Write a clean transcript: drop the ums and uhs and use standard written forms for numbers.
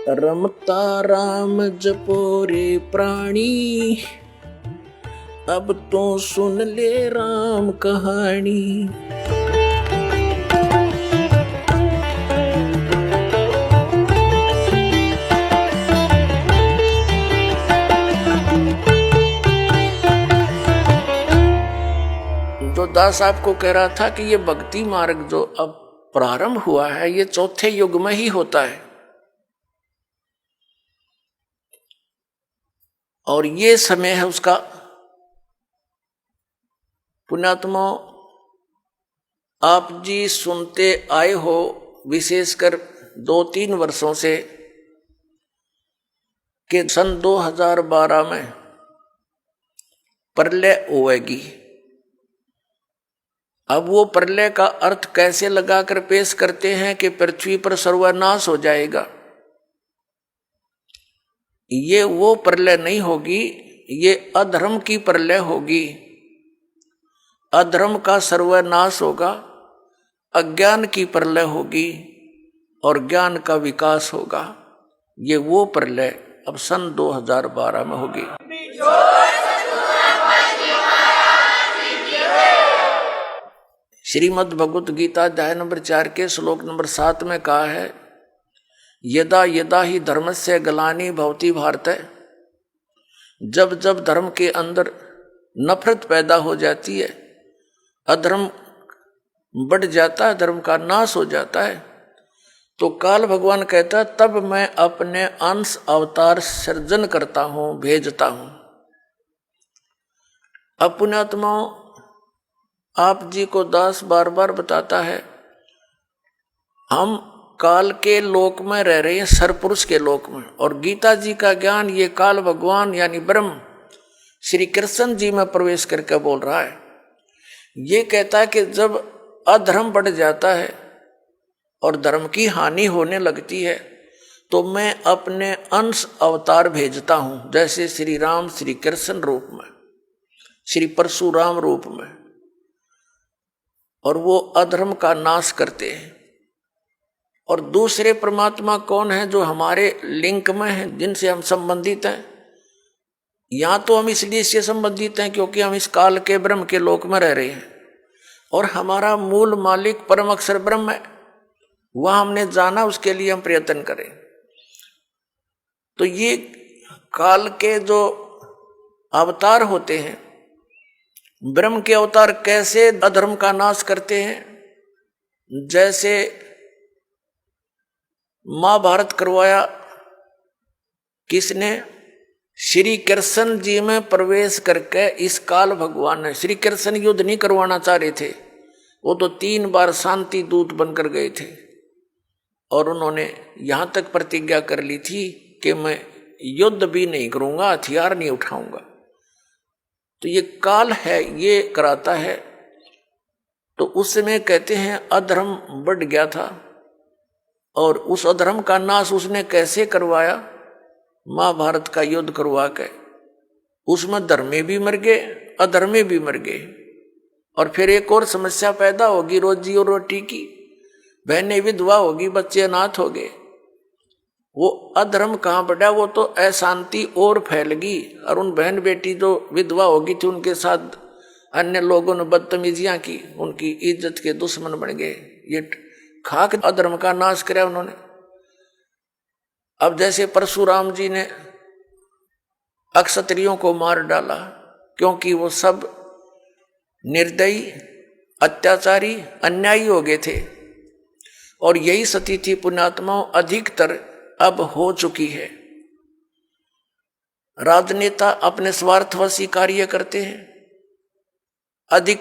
रमता राम जपो रे प्राणी, अब तो सुन ले राम कहानी। जो दास आपको कह रहा था कि ये भक्ति मार्ग जो अब प्रारंभ हुआ है ये चौथे युग में ही होता है, और ये समय है उसका। पुण्यात्मा, आप जी सुनते आए हो विशेषकर 2-3 वर्षों से कि सन 2012 में प्रलय होएगी। अब वो प्रलय का अर्थ कैसे लगाकर पेश करते हैं कि पृथ्वी पर सर्वनाश हो जाएगा। ये वो प्रलय नहीं होगी, ये अधर्म की प्रलय होगी। अधर्म का सर्वनाश होगा, अज्ञान की प्रलय होगी और ज्ञान का विकास होगा। ये वो प्रलय अब सन 2012 में होगी। श्रीमद् भगवत गीता अध्याय नंबर 4 के श्लोक नंबर 7 में कहा है, यदा यदा ही धर्मस्य ग्लानि भवति भारत। जब जब धर्म के अंदर नफरत पैदा हो जाती है, अधर्म बढ़ जाता है, धर्म का नाश हो जाता है, तो काल भगवान कहता है तब मैं अपने अंश अवतार सृजन करता हूं, भेजता हूं। अब पुण्यात्माओं, आप जी को दास बार बार बताता है, हम काल के लोक में रह रहे हैं, सरपुरुष के लोक में, और गीता जी का ज्ञान ये काल भगवान यानी ब्रह्म श्री कृष्ण जी में प्रवेश करके बोल रहा है। ये कहता है कि जब अधर्म बढ़ जाता है और धर्म की हानि होने लगती है तो मैं अपने अंश अवतार भेजता हूं, जैसे श्री राम श्री कृष्ण रूप में, श्री परशुराम रूप में, और वो अधर्म का नाश करते हैं। और दूसरे परमात्मा कौन है जो हमारे लिंक में हैं, जिनसे हम संबंधित हैं। यहाँ तो हम इसलिए से संबंधित हैं क्योंकि हम इस काल के ब्रह्म के लोक में रह रहे हैं, और हमारा मूल मालिक परम अक्षर ब्रह्म है, वह हमने जाना, उसके लिए हम प्रयत्न करें। तो ये काल के जो अवतार होते हैं, ब्रह्म के अवतार कैसे अधर्म का नाश करते हैं। जैसे महाभारत करवाया किसने? श्री कृष्ण जी में प्रवेश करके इस काल भगवान ने। श्री कृष्ण युद्ध नहीं करवाना चाह रहे थे, वो तो 3 बार शांति दूत बनकर गए थे, और उन्होंने यहां तक प्रतिज्ञा कर ली थी कि मैं युद्ध भी नहीं करूंगा, हथियार नहीं उठाऊंगा। तो ये काल है, ये कराता है। तो उस समय कहते हैं अधर्म बढ़ गया था, और उस अधर्म का नाश उसने कैसे करवाया? महाभारत का युद्ध करवा के। उसमें धर्मी भी मर गए, अधर्मी भी मर गए, और फिर एक और समस्या पैदा होगी रोजी और रोटी की। बहनें विधवा होगी, बच्चे अनाथ हो गए। वो अधर्म कहाँ बढ़ा? वो तो अशांति और फैलगी, और उन बहन बेटी जो विधवा होगी थी उनके साथ अन्य लोगों ने बदतमीजियां की, उनकी इज्जत के दुश्मन बन गए। ये खाक अधर्म का नाश किया उन्होंने। अब जैसे परशुराम जी ने अक्षत्रियों को मार डाला, क्योंकि वो सब निर्दयी, अत्याचारी, अन्यायी हो गए थे, और यही स्थिति पुण्यात्माओं अधिकतर अब हो चुकी है। राजनेता अपने स्वार्थवशी कार्य करते हैं, अधिक